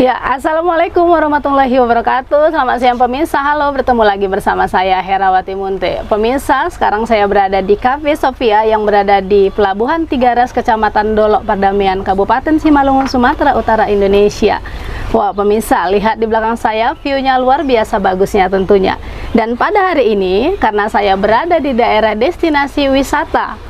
Ya, Assalamualaikum warahmatullahi wabarakatuh. Selamat siang pemirsa, halo, bertemu lagi bersama saya Herawati Munte. Pemirsa, sekarang saya berada di Cafe Sofia yang berada di Pelabuhan Tigaras, Kecamatan Dolok Pardamaian, Kabupaten Simalungun, Sumatera Utara, Indonesia. Wah, pemirsa, lihat di belakang saya, view-nya luar biasa bagusnya tentunya. Dan pada hari ini, karena saya berada di daerah destinasi wisata,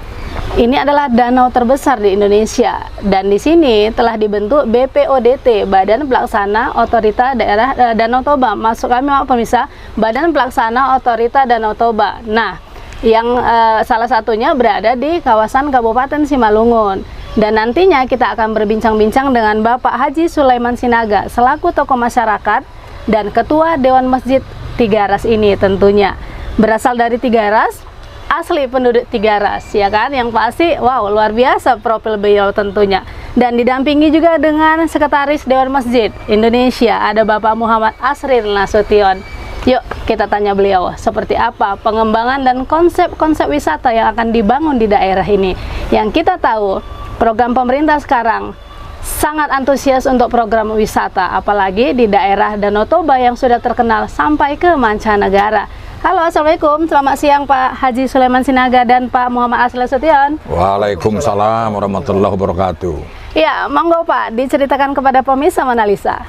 ini adalah danau terbesar di Indonesia, dan di sini telah dibentuk BPODT, Badan Pelaksana Otorita Daerah Danau Toba. Maksud kami, maaf pemirsa, Badan Pelaksana Otorita Danau Toba. Nah, yang salah satunya berada di kawasan Kabupaten Simalungun. Dan nantinya kita akan berbincang-bincang dengan Bapak Haji Sulaiman Sinaga selaku tokoh masyarakat dan Ketua Dewan Masjid Tigaras ini tentunya. Berasal dari Tigaras, asli penduduk Tigaras, ya kan? Yang pasti, wow, luar biasa profil beliau tentunya. Dan didampingi juga dengan Sekretaris Dewan Masjid Indonesia, ada Bapak Muhammad Asril Nasution. Yuk, kita tanya beliau, seperti apa pengembangan dan konsep-konsep wisata yang akan dibangun di daerah ini. Yang kita tahu, program pemerintah sekarang sangat antusias untuk program wisata, apalagi di daerah Danau Toba yang sudah terkenal sampai ke mancanegara. Halo, Assalamualaikum, selamat siang Pak Haji Sulaiman Sinaga dan Pak Muhammad Asril Nasution. Waalaikumsalam warahmatullahi wabarakatuh. Ya, monggo Pak, diceritakan kepada pemirsa Manalisa.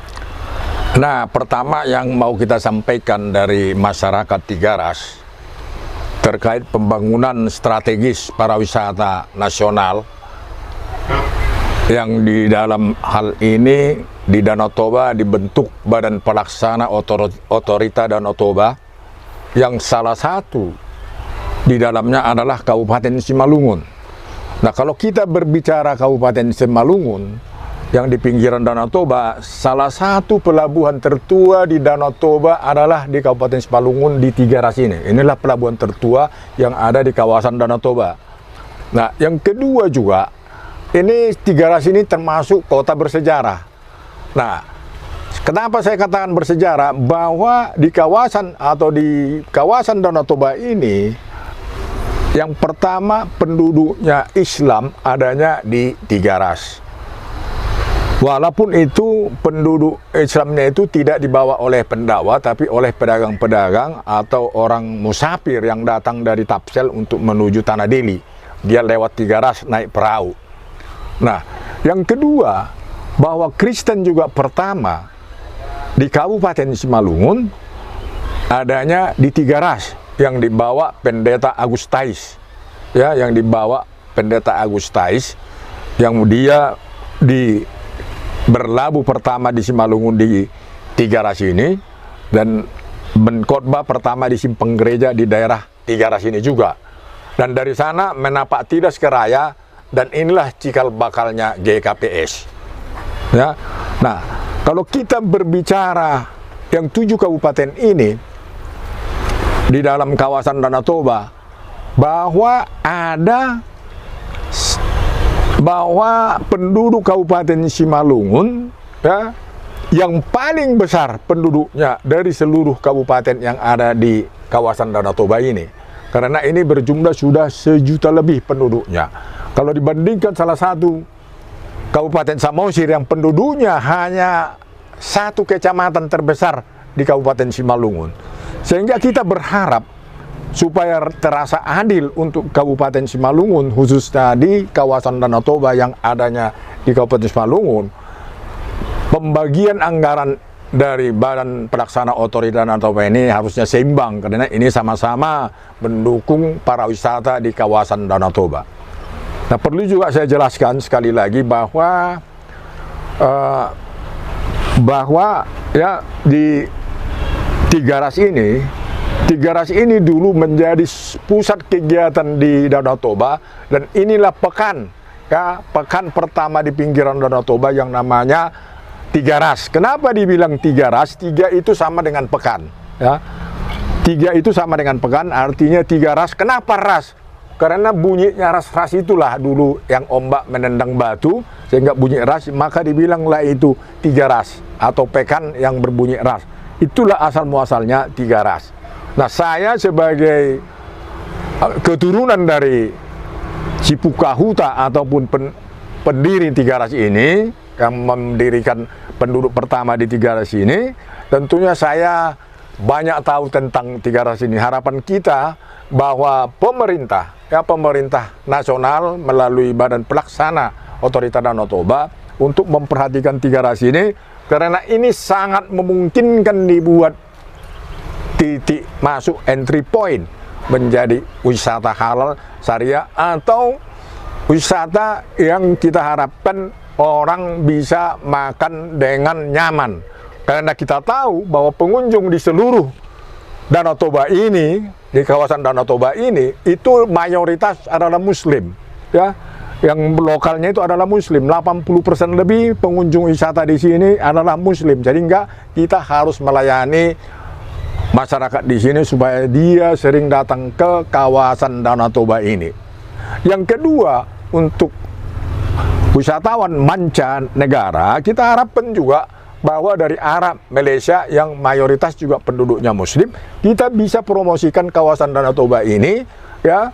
Nah, pertama yang mau kita sampaikan dari masyarakat Tigaras terkait pembangunan strategis pariwisata nasional, yang di dalam hal ini di Danau Toba dibentuk Badan Pelaksana Otorita Danau Toba, yang salah satu di dalamnya adalah Kabupaten Simalungun. Nah, kalau kita berbicara Kabupaten Simalungun yang di pinggiran Danau Toba, salah satu pelabuhan tertua di Danau Toba adalah di Kabupaten Simalungun di Tigaras ini. Inilah pelabuhan tertua yang ada di kawasan Danau Toba. Nah, yang kedua juga, ini Tigaras ini termasuk kota bersejarah. Nah, kenapa saya katakan bersejarah? Bahwa di kawasan atau di kawasan Danau Toba ini, yang pertama penduduknya Islam adanya di Tigaras. Walaupun itu penduduk Islamnya itu tidak dibawa oleh pendakwa, tapi oleh pedagang-pedagang atau orang musafir yang datang dari Tapsel untuk menuju Tanah Deli. Dia lewat Tigaras naik perahu. Nah, yang kedua, bahwa Kristen juga pertama di Kabupaten Simalungun adanya di Tigaras, yang dibawa Pendeta Agustais, ya, yang dibawa Pendeta Agustais, yang dia berlabuh pertama di Simalungun di Tigaras ini, dan berkhotbah pertama di simpang gereja di daerah Tigaras ini juga. Dan dari sana menapak tidas ke raya, dan inilah cikal bakalnya GKPS. Ya. Nah, kalau kita berbicara yang 7 kabupaten ini di dalam kawasan Danau Toba, bahwa penduduk Kabupaten Simalungun, ya, yang paling besar penduduknya dari seluruh kabupaten yang ada di kawasan Danau Toba ini, karena ini berjumlah sudah 1 juta lebih penduduknya. Kalau dibandingkan salah satu Kabupaten Samosir yang penduduknya hanya 1 kecamatan terbesar di Kabupaten Simalungun. Sehingga kita berharap supaya terasa adil untuk Kabupaten Simalungun, khususnya di kawasan Danau Toba yang adanya di Kabupaten Simalungun, pembagian anggaran dari Badan Pelaksana Otorita Danau Toba ini harusnya seimbang, karena ini sama-sama mendukung pariwisata di kawasan Danau Toba. Nah, perlu juga saya jelaskan sekali lagi bahwa ya, di Tigaras ini dulu menjadi pusat kegiatan di Danau Toba, dan inilah pekan, ya, pekan pertama di pinggiran Danau Toba yang namanya Tigaras. Kenapa dibilang Tigaras? 3 itu sama dengan pekan, ya. 3 itu sama dengan pekan, artinya Tigaras. Kenapa ras? Karena bunyinya ras-ras itulah dulu yang ombak menendang batu sehingga bunyi ras, maka dibilanglah itu Tigaras atau pekan yang berbunyi ras. Itulah asal muasalnya Tigaras. Nah, saya sebagai keturunan dari Cipukahuta ataupun pendiri Tigaras ini, yang mendirikan penduduk pertama di Tiga Ras ini, tentunya saya banyak tahu tentang Tiga Ras ini. Harapan kita bahwa pemerintah nasional melalui Badan Pelaksana Otorita Danau Toba untuk memperhatikan Tiga Ras ini, karena ini sangat memungkinkan dibuat titik masuk entry point menjadi wisata halal syariah atau wisata yang kita harapkan orang bisa makan dengan nyaman. Karena kita tahu bahwa pengunjung di seluruh Danau Toba ini, di kawasan Danau Toba ini, itu mayoritas adalah Muslim, ya. Yang lokalnya itu adalah Muslim, 80% lebih pengunjung wisata di sini adalah Muslim. Jadi kita harus melayani masyarakat di sini supaya dia sering datang ke kawasan Danau Toba ini. Yang kedua, untuk wisatawan mancanegara, kita harapkan juga bahwa dari Arab, Malaysia yang mayoritas juga penduduknya Muslim, kita bisa promosikan kawasan Danau Toba ini, ya,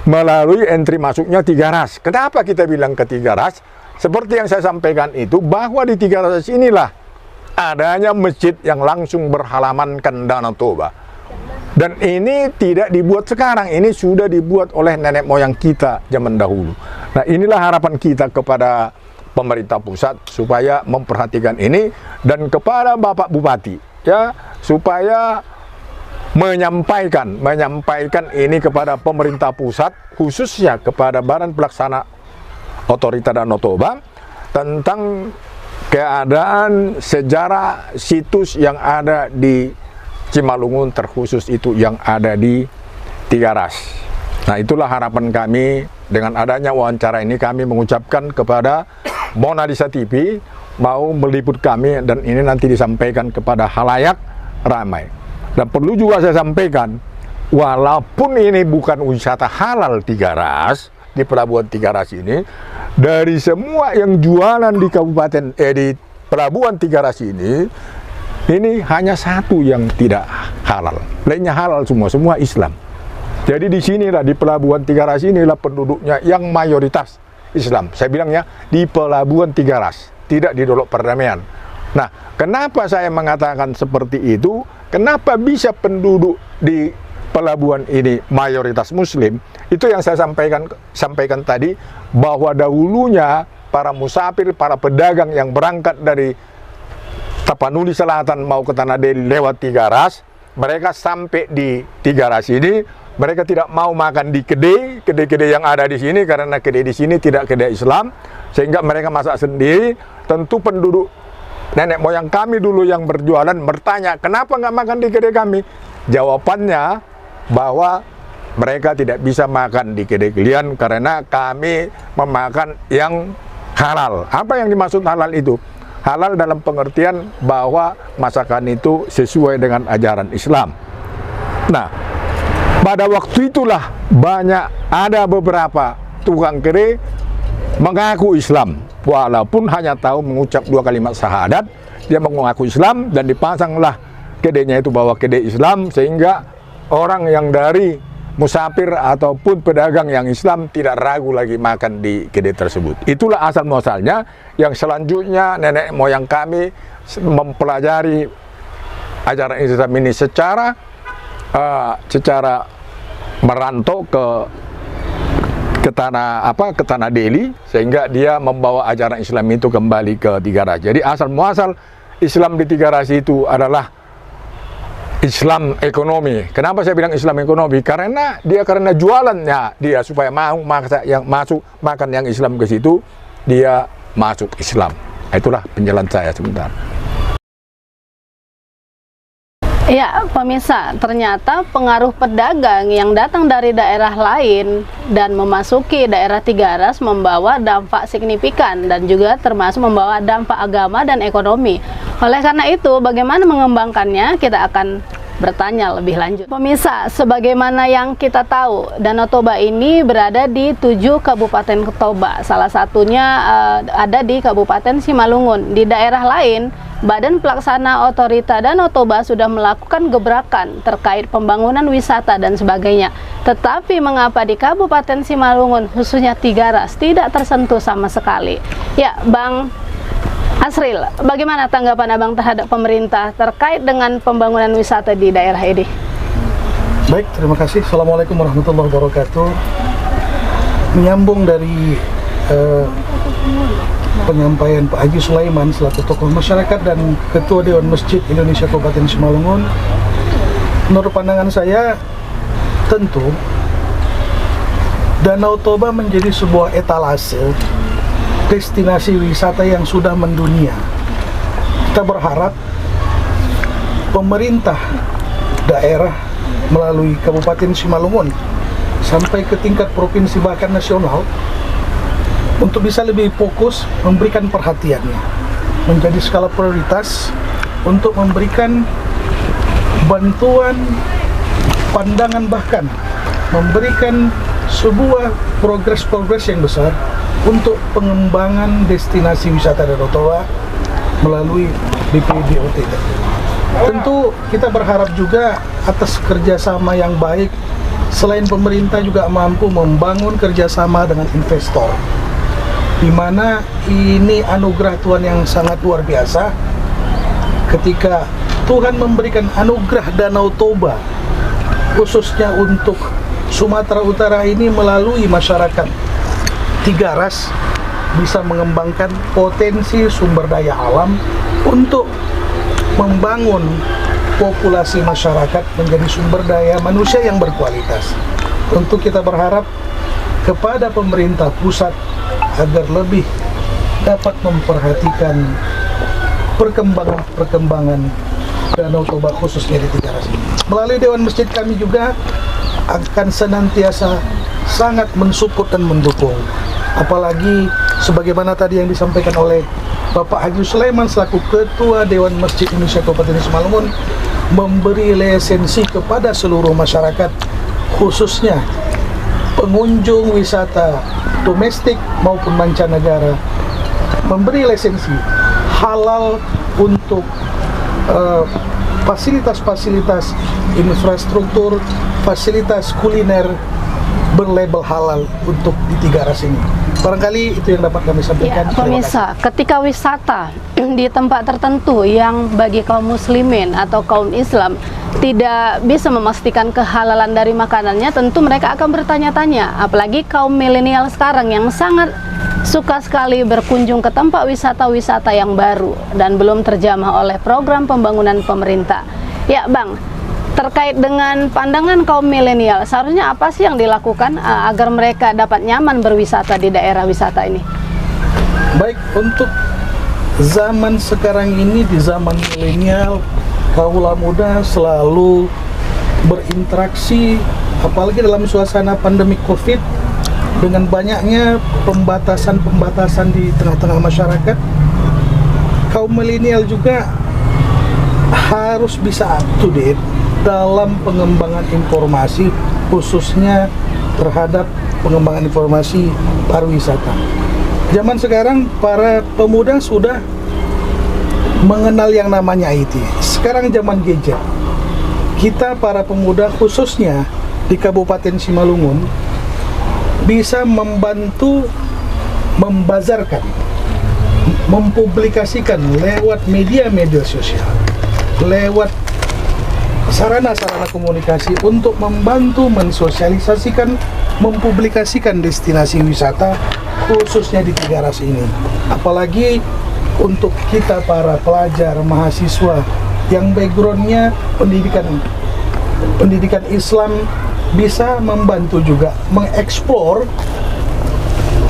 melalui entry masuknya Tiga Ras. Kenapa kita bilang ke Tiga Ras? Seperti yang saya sampaikan itu, bahwa di Tiga Ras inilah adanya masjid yang langsung berhalamankan Danau Toba. Dan ini tidak dibuat sekarang, ini sudah dibuat oleh nenek moyang kita zaman dahulu. Nah, inilah harapan kita kepada pemerintah pusat supaya memperhatikan ini, dan kepada Bapak Bupati, ya, supaya menyampaikan ini kepada pemerintah pusat, khususnya kepada Badan Pelaksana Otorita Danau Toba, tentang keadaan sejarah situs yang ada di Simalungun, terkhusus itu yang ada di Tiga Ras. Nah, itulah harapan kami. Dengan adanya wawancara ini, kami mengucapkan kepada Mona Lisa TV mau meliput kami, dan ini nanti disampaikan kepada halayak ramai. Dan perlu juga saya sampaikan, walaupun ini bukan wisata halal Tiga Ras, di Pelabuhan Tiga Ras ini, dari semua yang jualan di di Pelabuhan Tiga Ras ini hanya satu yang tidak halal. Lainnya halal semua Islam. Jadi di sinilah, di Pelabuhan Tiga Ras inilah penduduknya yang mayoritas Islam. Saya bilangnya di Pelabuhan Tiga Ras, tidak di Dolok Perdamaian. Nah, kenapa saya mengatakan seperti itu? Kenapa bisa penduduk di pelabuhan ini mayoritas Muslim? Itu yang saya sampaikan tadi, bahwa dahulunya para musafir, para pedagang yang berangkat dari Tapanuli Selatan mau ke Tanah Deli lewat Tiga Ras, mereka sampai di Tiga Ras ini, mereka tidak mau makan di kedai yang ada di sini, karena kedai di sini tidak kedai Islam, sehingga mereka masak sendiri. Tentu penduduk nenek moyang kami dulu yang berjualan bertanya, kenapa nggak makan di kedai kami? Jawabannya bahwa mereka tidak bisa makan di kedai kalian karena kami memakan yang halal. Apa yang dimaksud halal itu? Halal dalam pengertian bahwa masakan itu sesuai dengan ajaran Islam. Nah, pada waktu itulah ada beberapa tukang kedai mengaku Islam, walaupun hanya tahu mengucap 2 kalimat syahadat. Dia mengaku Islam dan dipasanglah kedainya itu bahwa kedai Islam, sehingga orang yang dari musafir ataupun pedagang yang Islam tidak ragu lagi makan di kedai tersebut. Itulah asal muasalnya, yang selanjutnya nenek moyang kami mempelajari ajaran Islam ini secara merantau ke tanah Deli, sehingga dia membawa ajaran Islam itu kembali ke Tiga Ras. Jadi asal muasal Islam di Tiga Ras itu adalah Islam ekonomi. Kenapa saya bilang Islam ekonomi? Karena jualannya dia supaya mau masuk makan yang Islam ke situ, dia masuk Islam. Itulah penjelasan saya sebentar. Ya, pemirsa, ternyata pengaruh pedagang yang datang dari daerah lain dan memasuki daerah Tiga Ras membawa dampak signifikan dan juga termasuk membawa dampak agama dan ekonomi. Oleh karena itu, bagaimana mengembangkannya, kita akan bertanya lebih lanjut. Pemirsa, sebagaimana yang kita tahu, Danau Toba ini berada di 7 Kabupaten Toba. Salah satunya ada di Kabupaten Simalungun. Di daerah lain, Badan Pelaksana Otorita Danau Toba sudah melakukan gebrakan terkait pembangunan wisata dan sebagainya. Tetapi mengapa di Kabupaten Simalungun, khususnya Tiga Ras, tidak tersentuh sama sekali? Ya, Bang Asril, bagaimana tanggapan Abang terhadap pemerintah terkait dengan pembangunan wisata di daerah ini? Baik, terima kasih. Assalamualaikum warahmatullahi wabarakatuh. Menyambung dari penyampaian Pak Haji Sulaiman selaku tokoh masyarakat dan Ketua Dewan Masjid Indonesia Kabupaten Simalungun, menurut pandangan saya, tentu Danau Toba menjadi sebuah etalase destinasi wisata yang sudah mendunia. Kita berharap pemerintah daerah melalui Kabupaten Simalungun sampai ke tingkat provinsi bahkan nasional untuk bisa lebih fokus memberikan perhatiannya menjadi skala prioritas untuk memberikan bantuan, pandangan, bahkan memberikan sebuah progres yang besar untuk pengembangan destinasi wisata Danau Toba melalui BPDOT. Tentu kita berharap juga atas kerjasama yang baik, selain pemerintah juga mampu membangun kerjasama dengan investor, di mana ini anugerah Tuhan yang sangat luar biasa ketika Tuhan memberikan anugerah Danau Toba khususnya untuk Sumatera Utara ini melalui masyarakat Tiga Ras bisa mengembangkan potensi sumber daya alam untuk membangun populasi masyarakat menjadi sumber daya manusia yang berkualitas. Tentu kita berharap kepada pemerintah pusat agar lebih dapat memperhatikan perkembangan Danau Toba khususnya di Tiga Ras. Melalui Dewan Masjid kami juga akan senantiasa sangat mensupport dan mendukung. Apalagi sebagaimana tadi yang disampaikan oleh Bapak Haji Sulaiman selaku Ketua Dewan Masjid Indonesia Kabupaten Simalungun, memberi lisensi kepada seluruh masyarakat khususnya pengunjung wisata domestik maupun mancanegara, memberi lisensi halal untuk fasilitas-fasilitas infrastruktur, fasilitas kuliner berlabel halal untuk di Tiga Ras ini. Barangkali itu yang dapat kami sampaikan. Ya, pemirsa, ketika wisata di tempat tertentu yang bagi kaum muslimin atau kaum Islam tidak bisa memastikan kehalalan dari makanannya, tentu mereka akan bertanya-tanya. Apalagi kaum milenial sekarang yang sangat suka sekali berkunjung ke tempat wisata-wisata yang baru dan belum terjamah oleh program pembangunan pemerintah. Ya Bang, terkait dengan pandangan kaum milenial, seharusnya apa sih yang dilakukan agar mereka dapat nyaman berwisata di daerah wisata ini? Baik, untuk zaman sekarang ini, di zaman milenial, kaula muda selalu berinteraksi, apalagi dalam suasana pandemi COVID, dengan banyaknya pembatasan-pembatasan di tengah-tengah masyarakat. Kaum milenial juga harus bisa up to date dalam pengembangan informasi, khususnya terhadap pengembangan informasi pariwisata. Zaman sekarang para pemuda sudah mengenal yang namanya IT. Sekarang zaman gadget. Kita para pemuda khususnya di Kabupaten Simalungun bisa membantu membazarkan, mempublikasikan lewat media-media sosial, lewat sarana-sarana komunikasi untuk membantu mensosialisasikan, mempublikasikan destinasi wisata khususnya di Tiga Ras ini. Apalagi untuk kita para pelajar, mahasiswa yang backgroundnya pendidikan Islam, bisa membantu juga mengeksplor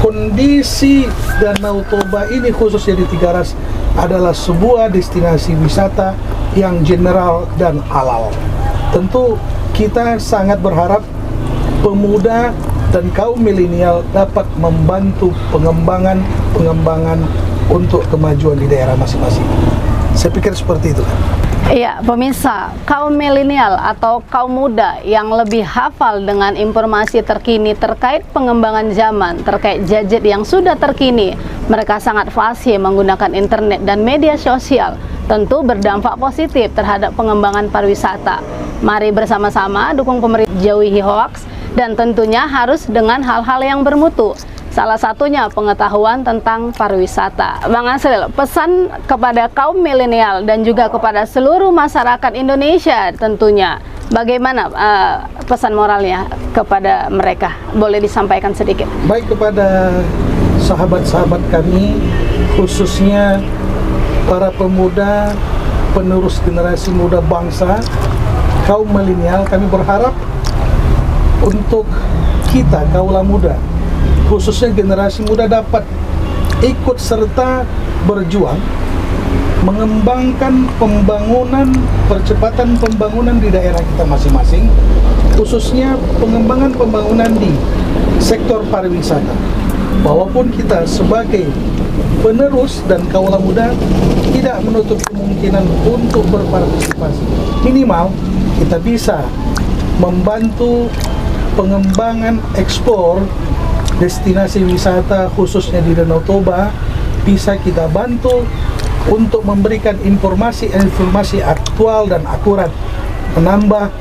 kondisi Danau Toba ini khususnya di Tiga Ras adalah sebuah destinasi wisata yang general dan halal. Tentu kita sangat berharap pemuda dan kaum milenial dapat membantu pengembangan untuk kemajuan di daerah masing-masing. Saya pikir seperti itu. Iya, pemirsa, kaum milenial atau kaum muda yang lebih hafal dengan informasi terkini terkait pengembangan zaman, terkait gadget yang sudah terkini, mereka sangat fasih menggunakan internet dan media sosial, tentu berdampak positif terhadap pengembangan pariwisata. Mari bersama-sama dukung pemerintah jauhi hoaks dan tentunya harus dengan hal-hal yang bermutu. Salah satunya pengetahuan tentang pariwisata. Bang Asril, pesan kepada kaum milenial dan juga kepada seluruh masyarakat Indonesia tentunya, bagaimana pesan moralnya kepada mereka? Boleh disampaikan sedikit? Baik kepada sahabat-sahabat kami, khususnya para pemuda, penerus generasi muda bangsa, kaum milenial, kami berharap untuk kita, kaula muda, khususnya generasi muda, dapat ikut serta berjuang mengembangkan pembangunan, percepatan pembangunan di daerah kita masing-masing, khususnya pengembangan pembangunan di sektor pariwisata. Walaupun kita sebagai penerus dan kaula muda tidak menutup kemungkinan untuk berpartisipasi, minimal kita bisa membantu pengembangan ekspor destinasi wisata khususnya di Danau Toba. Bisa kita bantu untuk memberikan informasi aktual dan akurat, menambah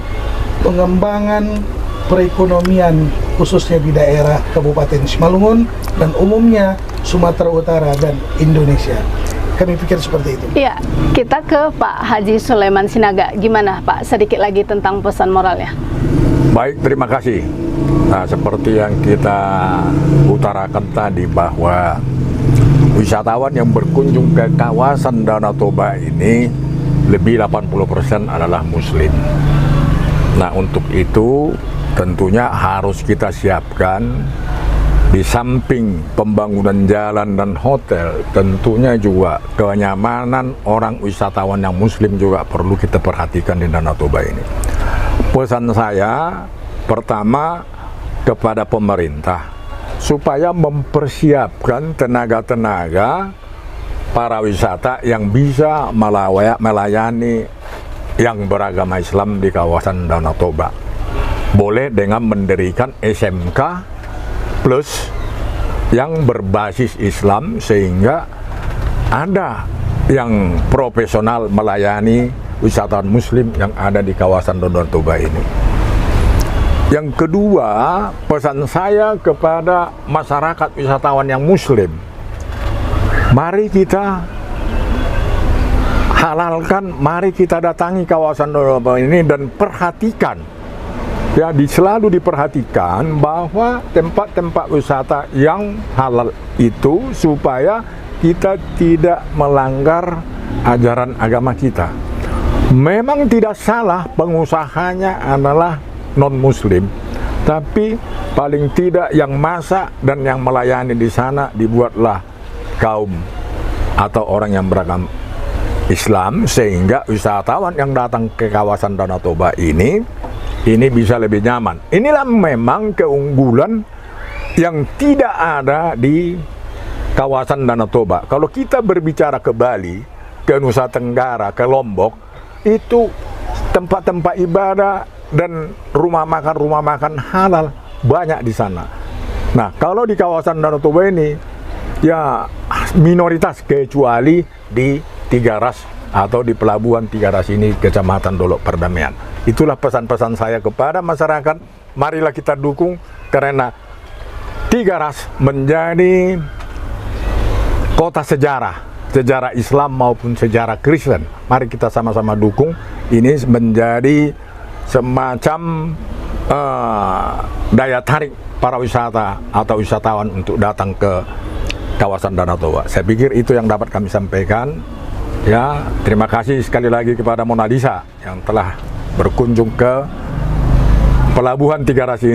pengembangan perekonomian khususnya di daerah Kabupaten Simalungun dan umumnya Sumatera Utara dan Indonesia. Kami pikir seperti itu. Iya, kita ke Pak Haji Sulaiman Sinaga. Gimana Pak, sedikit lagi tentang pesan moralnya? Baik, terima kasih. Nah, seperti yang kita utarakan tadi bahwa wisatawan yang berkunjung ke kawasan Danau Toba ini lebih 80% adalah Muslim. Nah, untuk itu tentunya harus kita siapkan di samping pembangunan jalan dan hotel, tentunya juga kenyamanan orang wisatawan yang Muslim juga perlu kita perhatikan di Danau Toba ini. Pesan saya pertama kepada pemerintah supaya mempersiapkan tenaga-tenaga para wisata yang bisa melayani yang beragama Islam di kawasan Danau Toba. Boleh dengan mendirikan SMK plus yang berbasis Islam sehingga ada yang profesional melayani wisatawan Muslim yang ada di kawasan Danau Toba ini. Yang kedua, pesan saya kepada masyarakat wisatawan yang Muslim, mari kita halalkan, mari kita datangi kawasan Danau Toba ini dan perhatikan, ya, selalu diperhatikan bahwa tempat-tempat wisata yang halal itu supaya kita tidak melanggar ajaran agama kita. Memang tidak salah pengusahanya adalah non-Muslim, tapi paling tidak yang masak dan yang melayani di sana dibuatlah kaum atau orang yang beragama Islam, sehingga wisatawan yang datang ke kawasan Danau Toba ini bisa lebih nyaman. Inilah memang keunggulan yang tidak ada di kawasan Danau Toba. Kalau kita berbicara ke Bali, ke Nusa Tenggara, ke Lombok, itu tempat-tempat ibadah dan rumah makan halal banyak di sana. Nah, kalau di kawasan Danau Toba ini ya minoritas, kecuali di Tiga Ras atau di Pelabuhan Tiga Ras ini, Kecamatan Dolok Perdamaian. Itulah pesan-pesan saya kepada masyarakat. Marilah kita dukung, karena Tiga Ras menjadi kota sejarah Islam maupun sejarah Kristen. Mari kita sama-sama dukung. Ini menjadi semacam daya tarik para wisata atau wisatawan untuk datang ke kawasan Danau Toba. Saya pikir itu yang dapat kami sampaikan. Ya, terima kasih sekali lagi kepada Mona Lisa yang telah berkunjung ke Pelabuhan Tiga Ras ini.